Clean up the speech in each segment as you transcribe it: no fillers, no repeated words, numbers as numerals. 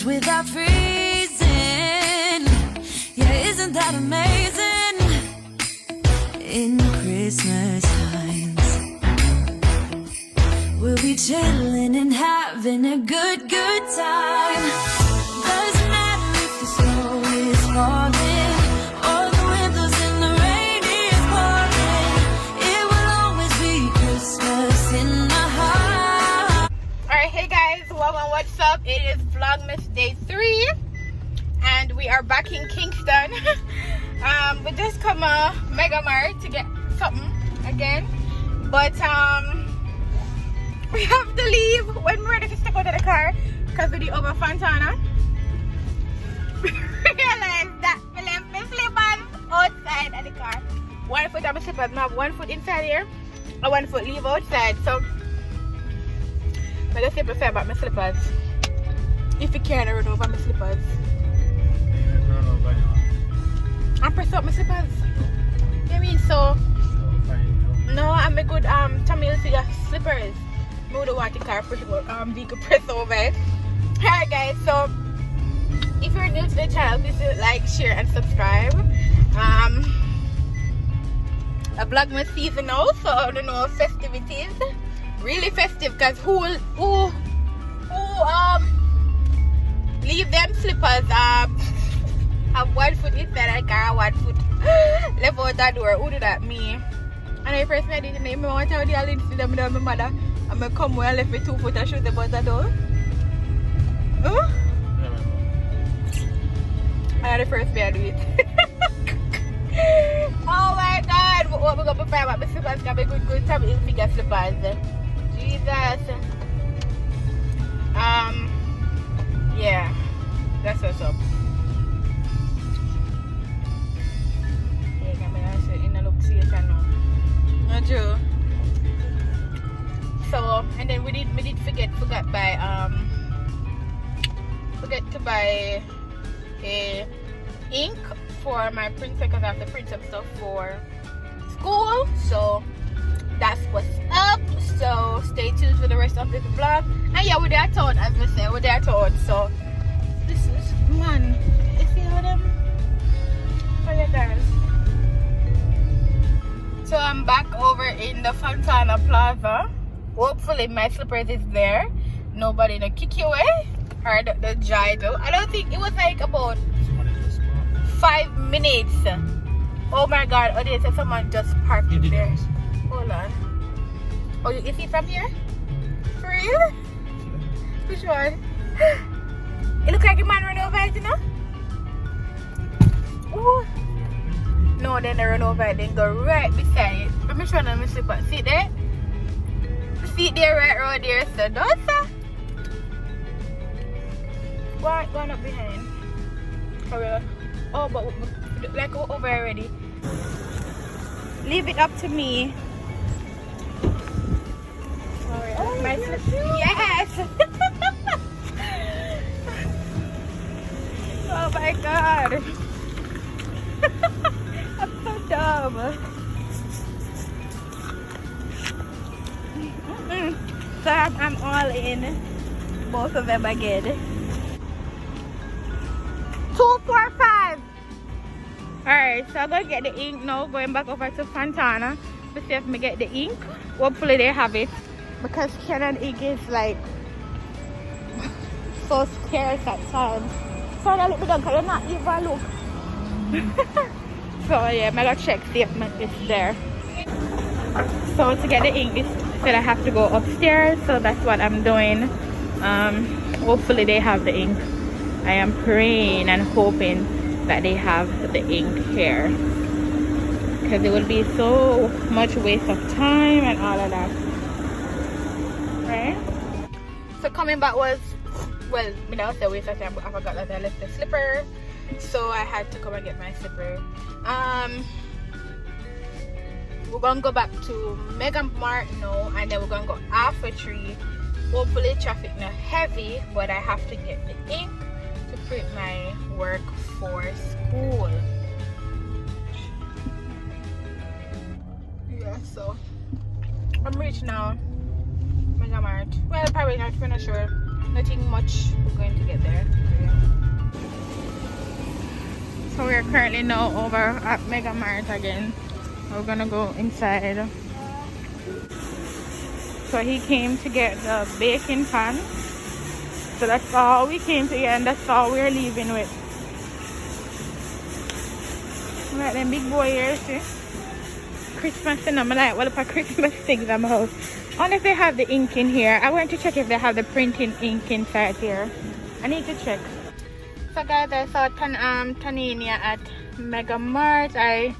without freezing. Yeah, isn't that amazing? In Christmas times, we'll be chilling and having a good time. Doesn't matter if the snow is falling or the windows and the rain is pouring. It will always be Christmas in my heart. Alright, hey guys, what's up? It is Vlogmas day 3 and we are back in Kingston. We just come Mega Mart to get something again, but we have to leave when we're ready to step out of the car because of the over Fontana. We realized that we left my slippers outside of the car. 1 foot of my slippers, I have 1 foot inside here and 1 foot leave outside. So I just prefer about my slippers. If you can't run over my slippers. I press up my slippers. You mean so? No, I'm a good Tamil figure slippers. No, the water car vehicle press over it. Alright guys, so if you're new to the channel, please like, share and subscribe. A Vlogmas season now, so I don't know, festivities. Really festive because who leave them slippers have 1 foot inside the car, 1 foot left out that door. Who do that? Me. And I first I didn't name me. I want to tell the Alin to them with my mother. I'm gonna come where I left me 2 foot and shoot them out the door. Huh? And the first day I do it. Oh my god, what we're gonna prepare about my slippers can be good time in figure slippers. Jesus. Yeah, that's what's up. Yeah, I'm gonna in the look see it now. Not true. So, and then we did forget to buy a ink for my printer because I have to print some stuff for school. So that's what's up. So stay tuned for the rest of this vlog. And yeah, we're there town, as we say, we're there town. So this is man. You see how them? Oh yeah guys. So I'm back over in the Fontana Plaza. Hopefully my slippers is there. Nobody to kick you away. Or the gyro. I don't think it was like about 5 minutes. Oh my god, oh they said someone just parked it there. Hold on. Oh, you see from here? For real? Which one? It looks like a man run over it, you know? Ooh. No, then they run over it, then go right beside it. Let me show them my slipper. See there? See there, right around there, so don't say. Going up behind. Oh, but like over already. Leave it up to me. Oh, my yes. Oh my god. I'm so dumb. So I'm all in. Both of them again. 245. Alright, so I'm gonna get the ink now. Going back over to Fontana to see if I get the ink. Hopefully they have it. Because Canon ink is like so scarce at times. So I look because you're not even look. So yeah, I'm gonna check see if it's there. So to get the ink, it said I have to go upstairs. So that's what I'm doing. Hopefully they have the ink. I am praying and hoping that they have the ink here. Because it would be so much waste of time and all of that. Right? So coming back was, well, you know, the waste of time. I forgot that I left the slipper, so I had to come and get my slipper. We're gonna go back to Mega Mart now, and then we're gonna go after 3. Hopefully traffic not heavy, but I have to get the ink to print my work for school. Yeah, so I'm rich now. Mega Mart. Well, probably not, I'm not sure. nothing much. We're going to get there. So we're currently now over at Mega Mart again. We're gonna go inside. So he came to get the baking pan. So that's all we came to get, and that's all we're leaving with. Like them big boy here, see? Christmas, and I'm like, what about Christmas things I'm house? Only if they have the ink in here. I went to check if they have the printing ink inside here. I need to check. So guys, I saw Tanaania at Mega Mart. I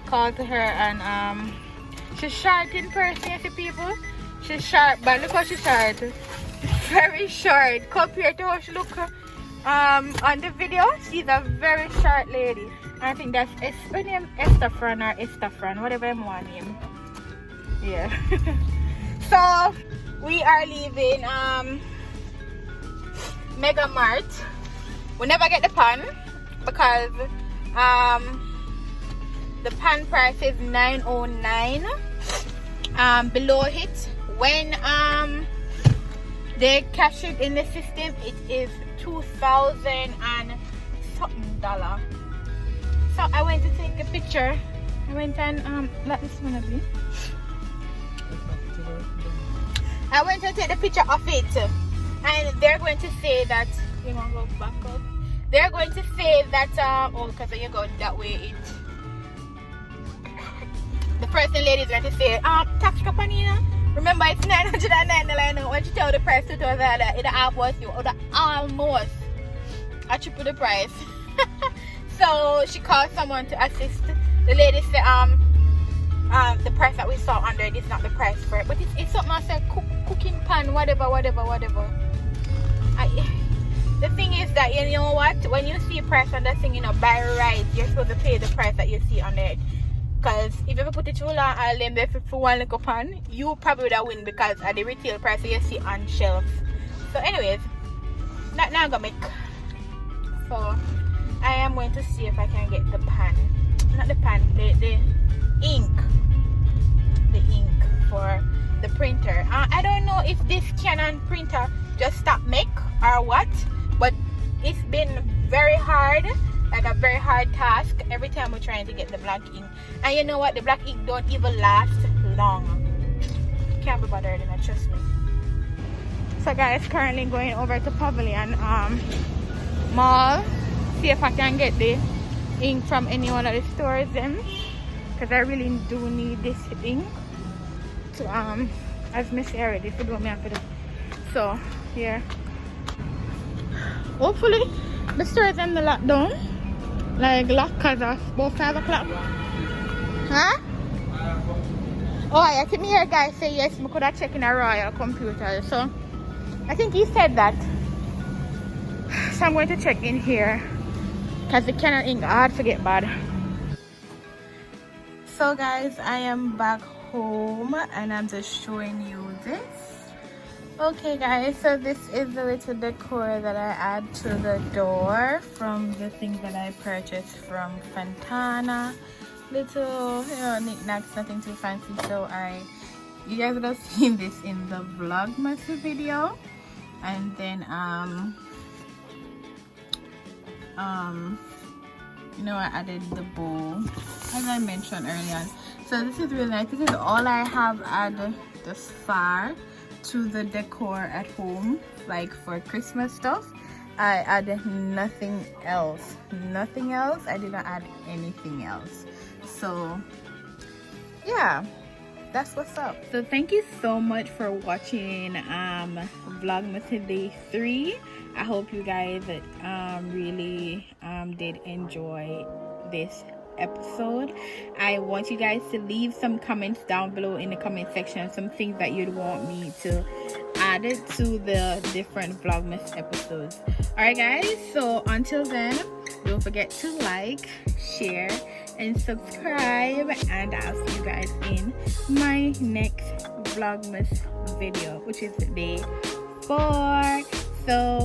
called her and she's short in person, see people? She's short, but look how she's short. Very short compared to how she look on the video. She's a very short lady. I think that's her name Estafran or Estafran, whatever I want name. Yeah. So we are leaving Mega Mart. We never get the pan because the pan price is $9.09. Below it, when they cash it in the system, it is $2,000 and something dollar. So I went to take a picture. I went and let this one be. I went to take the picture of it, and they're going to say that you want to go back up. They're going to say that oh, because when you go that way, it the person lady is going to say tax Panina. Remember it's $909. When you tell the price to $2,000, it almost you or almost a triple the price. So she called someone to assist. The lady said the price that we saw under it is not the price for it, but it's something I said cooking pan, whatever. The thing is that you know what, when you see a price on that thing, you know, by right you're supposed to pay the price that you see on it. Because if you ever put it too long and them there for one little pan, you probably would have win because of the retail price that you see on shelves. So anyways, that now I'm gonna make. So I am going to see if I can get the pan, not the pan, the ink for the printer. I don't know if this Canon printer just stopped make or what, but it's been very hard, like a very hard task every time we're trying to get the black ink. And you know what, the black ink don't even last long. Can't be bothered, and trust me. So guys, currently going over to Pavilion Mall, see if I can get the ink from any one of the stores then, because I really do need this ink to as Miss already for doing me after this. So here, hopefully the store is in the lockdown, like lock cause of about 5 o'clock. Huh? Oh, I can hear guys say yes, we could have checked in a Royal computer, so I think he said that. So I'm going to check in here because the Canon ink hard to get bad. So guys, I am back home and I'm just showing you this. Okay guys, so this is the little decor that I add to the door from the things that I purchased from Fontana. Little, you know, knickknacks, nothing too fancy. So you guys would have seen this in the Vlogmas video. And then you know, I added the bowl as I mentioned earlier. So this is really nice. This is all I have added thus far to the decor at home, like for Christmas stuff. I added nothing else. I did not add anything else. So yeah, that's what's up. So thank you so much for watching Vlogmas Day 3. I hope you guys really did enjoy this episode. I want you guys to leave some comments down below in the comment section, some things that you'd want me to add to the different Vlogmas episodes. Alright guys, so until then, don't forget to like, share, and subscribe, and I'll see you guys in my next Vlogmas video, which is day 4. So